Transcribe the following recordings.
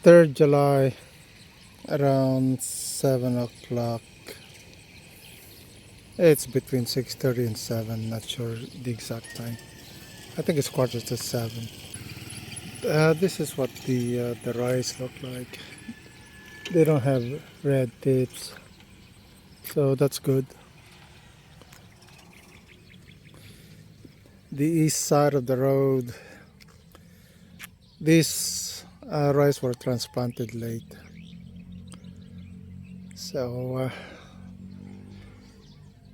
3rd July around 7 o'clock. It's between 6:30 and 7, not sure the exact time. I think it's quarter to 7. This is what the rice look like. They don't have red tips, so that's good. The east side of the road, these rice were transplanted late, so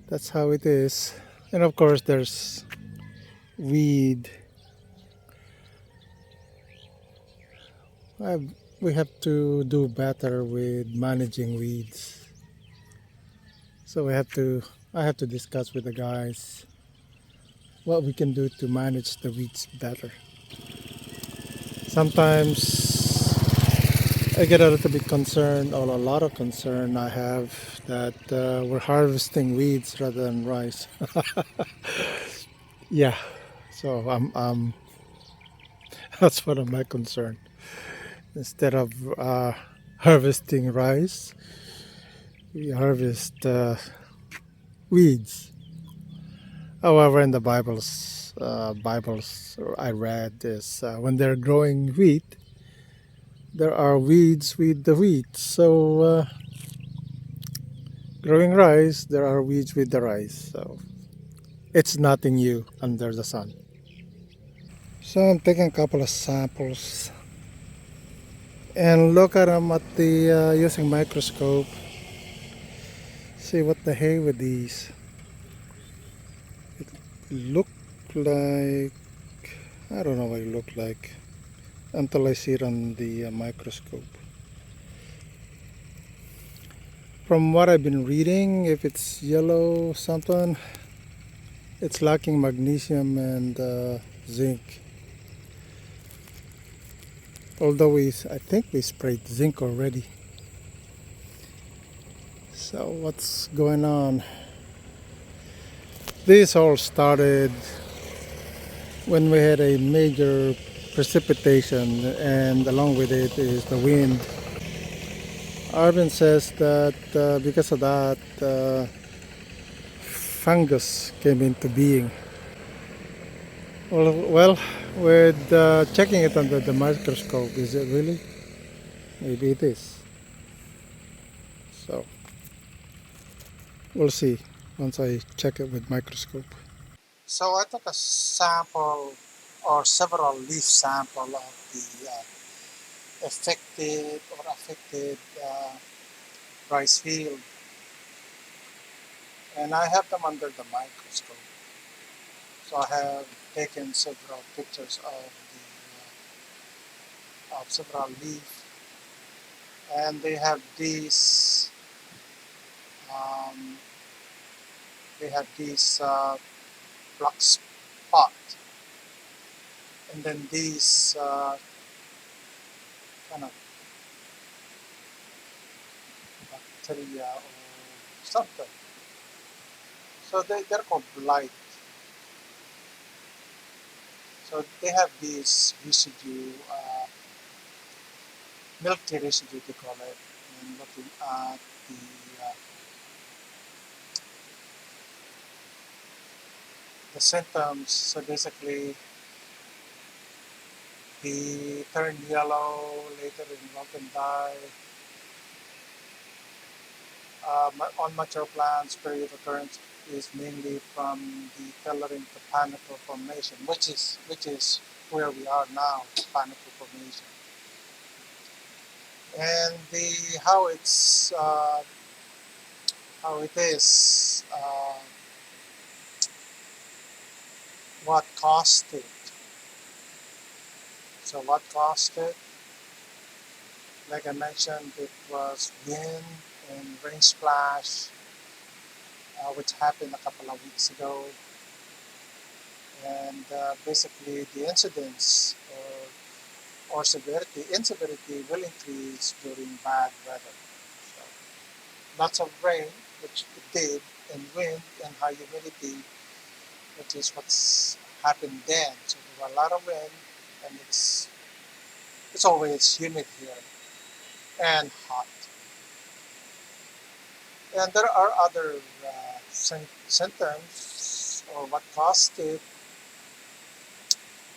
that's how it is. And of course there's weed. I, we have to do better with managing weeds, so I have to discuss with the guys what we can do to manage the weeds better. Sometimes I get a little bit concerned, or a lot of concern I have, that we're harvesting weeds rather than rice. Yeah, so that's one of my concern. Instead of harvesting rice, we harvest weeds. However, in the Bibles I read is when they're growing wheat, there are weeds with the wheat. So growing rice, there are weeds with the rice. So it's nothing new under the sun. So I'm taking a couple of samples and look at them at the using microscope. See what the hay with these. It look like, I don't know what it look like until I see it on the microscope. From what I've been reading, if it's yellow something, it's lacking magnesium and zinc. Although I think we sprayed zinc already. So what's going on? This all started when we had a major precipitation, and along with it is the wind. Arvin says that because of that, fungus came into being. Well, with checking it under the microscope, is it really? Maybe it is. So we'll see once I check it with microscope. So I took a sample or several leaf sample of the affected rice field, and I have them under the microscope. So I have taken several pictures of several leaf, and they have these um, black spot, and then these kind of bacteria or something. So they're called blight. So they have this residue, milky residue they call it, and looking at uh, the symptoms. So basically, they turn yellow, later in rotten dye. On mature plants, period occurrence is mainly from the coloring to panicle formation, which is where we are now, panicle formation. And the how it is, what caused it. So what caused it? Like I mentioned, it was wind and rain splash, which happened a couple of weeks ago. And basically the incidence or severity will increase during bad weather. So lots of rain, which it did, and wind and high humidity, which is what's happened then. So there was a lot of wind, and it's always humid here. and hot. And there are other symptoms or what caused it.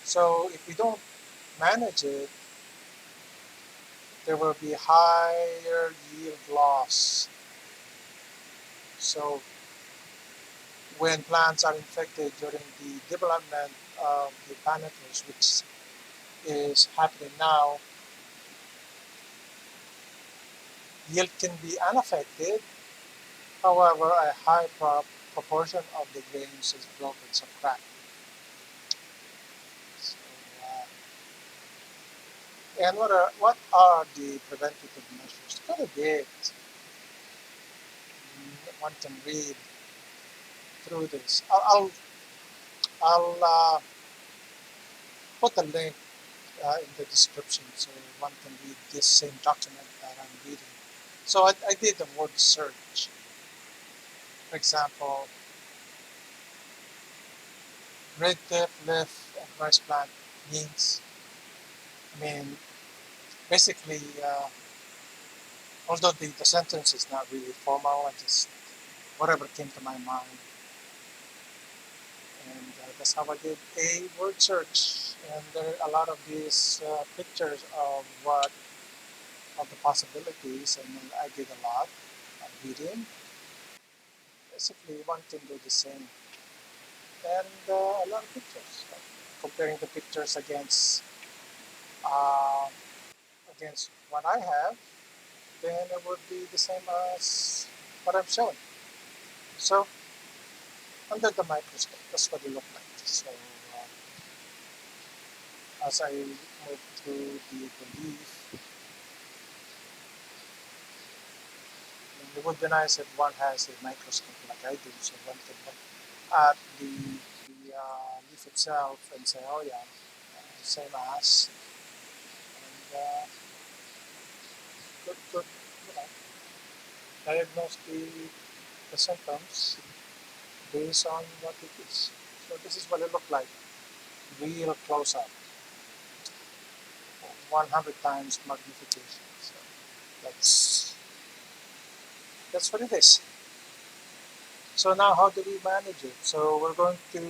So if we don't manage it, there will be higher yield loss. So when plants are infected during the development of the panicles, which is happening now, yield can be unaffected. However, a high proportion of the grains is broken, so cracked. So, and what are the preventative measures? Quite a bit. One can read through this. I'll put a link in the description so one can read this same document that I'm reading. So I did the word search. For example, red tip leaf of rice plant means, I mean, basically, although the sentence is not really formal, I just, whatever came to my mind. And that's how I did a word search. And there are a lot of these pictures of what of the possibilities, and I did a lot of reading. Basically, one can do the same, and a lot of pictures. Like comparing the pictures uh, against what I have, then it would be the same as what I'm showing. So under the microscope, that's what it looked like. So as I move through the leaf, it would be nice if one has a microscope like I do, so one can look at the leaf itself and say, oh yeah, same as, and could you know, diagnose the symptoms based on what it is. So this is what it looked like, real close up, 100 times magnification. So that's that's what it is. So now how do we manage it? So we're going to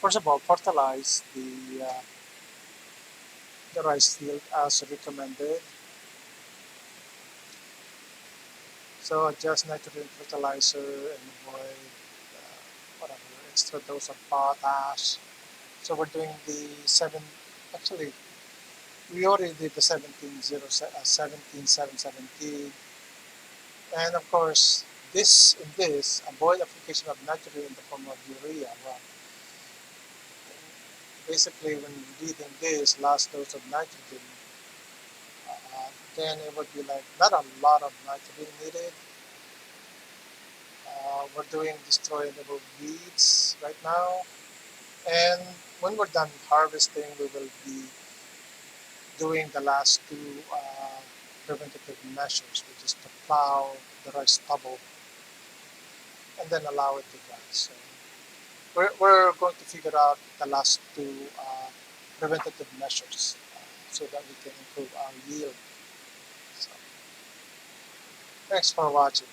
first of all fertilize the rice field as recommended. So adjust nitrogen fertilizer and avoid whatever extra dose of potash. So we're doing the actually we already did the 17717, and of course this avoid application of nitrogen in the form of urea. Well, basically when reading this last dose of nitrogen, then it would be like not a lot of nitrogen needed. We're doing destroyable weeds right now, and when we're done harvesting, we will be doing the last two preventative measures, which is to plow the rice stubble and then allow it to dry. So we're going to figure out the last two preventative measures so that we can improve our yield. So thanks for watching.